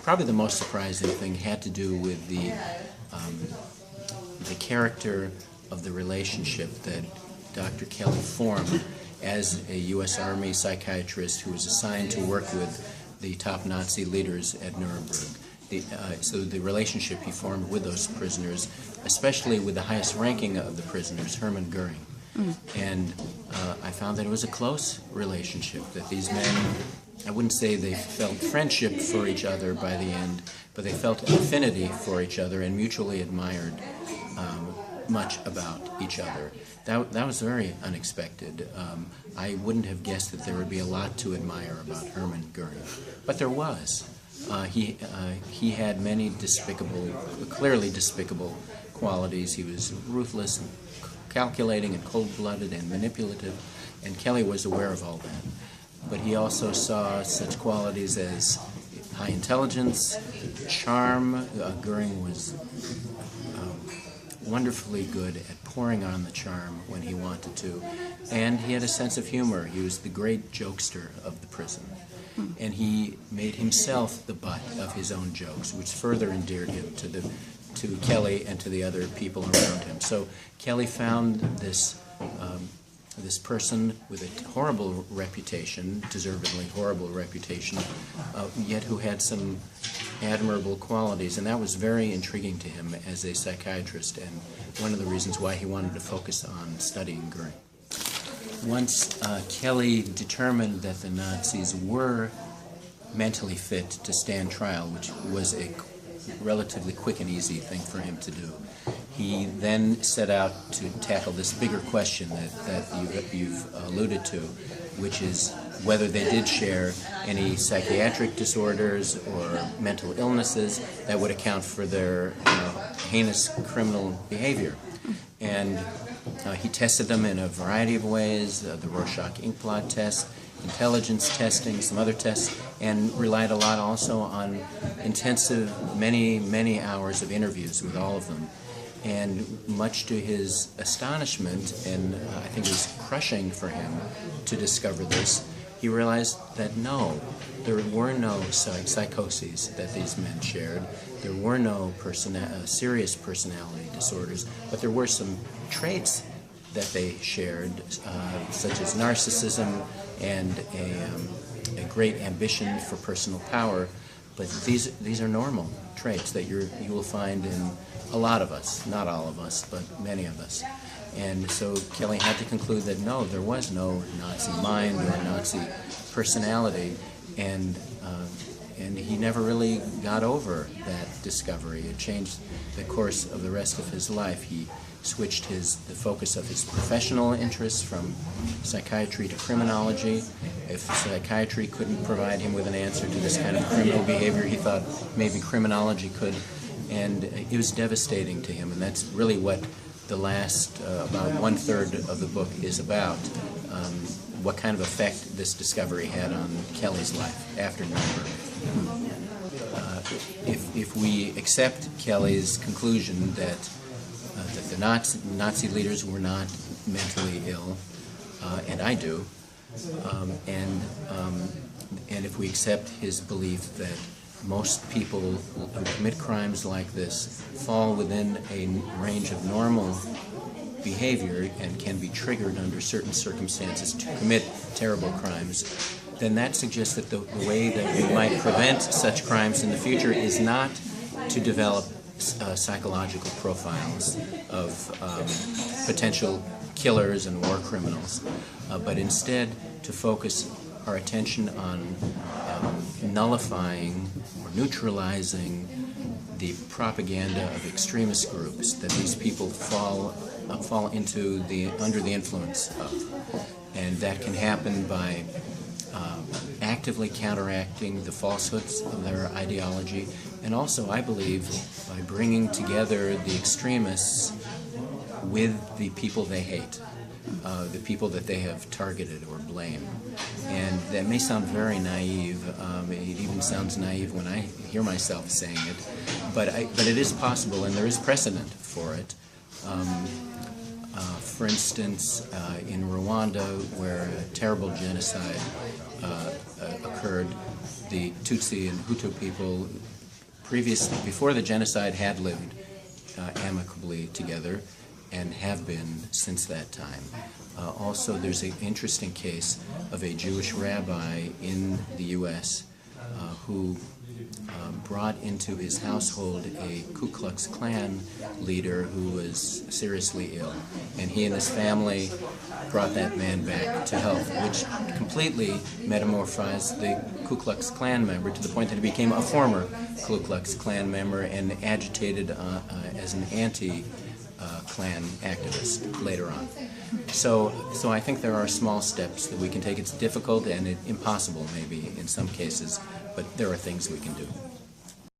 probably the most surprising thing had to do with the character of the relationship that Dr. Kelly formed as a U.S. Army psychiatrist who was assigned to work with the top Nazi leaders at Nuremberg. So the relationship he formed with those prisoners, especially with the highest ranking of the prisoners, Hermann Goering. And I found that it was a close relationship, that these men, I wouldn't say they felt friendship for each other by the end, but they felt affinity for each other and mutually admired much about each other. That was very unexpected. I wouldn't have guessed that there would be a lot to admire about Hermann Goering, but there was. He had many clearly despicable qualities. He was ruthless, and calculating, and cold-blooded, and manipulative, and Kelly was aware of all that. But he also saw such qualities as high intelligence, charm. Goering was wonderfully good at pouring on the charm when he wanted to, and he had a sense of humor. He was the great jokester of the prison, and he made himself the butt of his own jokes, which further endeared him to Kelly and to the other people around him. So Kelly found this person with a horrible reputation, deservedly horrible reputation, yet who had some admirable qualities, and that was very intriguing to him as a psychiatrist, and one of the reasons why he wanted to focus on studying Goering. Once Kelly determined that the Nazis were mentally fit to stand trial, which was a relatively quick and easy thing for him to do, he then set out to tackle this bigger question that you've alluded to, which is whether they did share any psychiatric disorders or mental illnesses that would account for their heinous criminal behavior. And he tested them in a variety of ways, the Rorschach ink blot test, intelligence testing, some other tests, and relied a lot also on intensive, many hours of interviews with all of them. And much to his astonishment, and I think it was crushing for him to discover this, he realized that no, there were no psychoses that these men shared. There were no serious personality disorders, but there were some traits that they shared, such as narcissism and a great ambition for personal power. But these are normal traits that you will find in a lot of us, not all of us, but many of us. And so Kelly had to conclude that no, there was no Nazi mind or Nazi personality, and he never really got over that discovery. It changed the course of the rest of his life. He switched the focus of his professional interests from psychiatry to criminology. If psychiatry couldn't provide him with an answer to this kind of criminal behavior, he thought maybe criminology could, and it was devastating to him, and that's really what the last about one-third of the book is about, what kind of effect this discovery had on Kelly's life after Nuremberg. If we accept Kelly's conclusion that the Nazi leaders were not mentally ill, and I do, and if we accept his belief that most people who commit crimes like this fall within a range of normal behavior and can be triggered under certain circumstances to commit terrible crimes, then that suggests that the way that we might prevent such crimes in the future is not to develop psychological profiles of potential killers and war criminals, but instead to focus our attention on nullifying or neutralizing the propaganda of extremist groups that these people fall into under the influence of. And that can happen by actively counteracting the falsehoods of their ideology, and also, I believe, by bringing together the extremists with the people they hate, the people that they have targeted or blamed. And that may sound very naive. It even sounds naive when I hear myself saying it, but it is possible, and there is precedent for it. For instance, in Rwanda, where a terrible genocide occurred, the Tutsi and Hutu people before the genocide had lived amicably together and have been since that time. Also, there's an interesting case of a Jewish rabbi in the U.S. Who brought into his household a Ku Klux Klan leader who was seriously ill. And he and his family brought that man back to health, which completely metamorphosed the Ku Klux Klan member to the point that he became a former Ku Klux Klan member and agitated as an anti-Klan activist later on. So I think there are small steps that we can take. It's difficult and impossible maybe in some cases, but there are things we can do.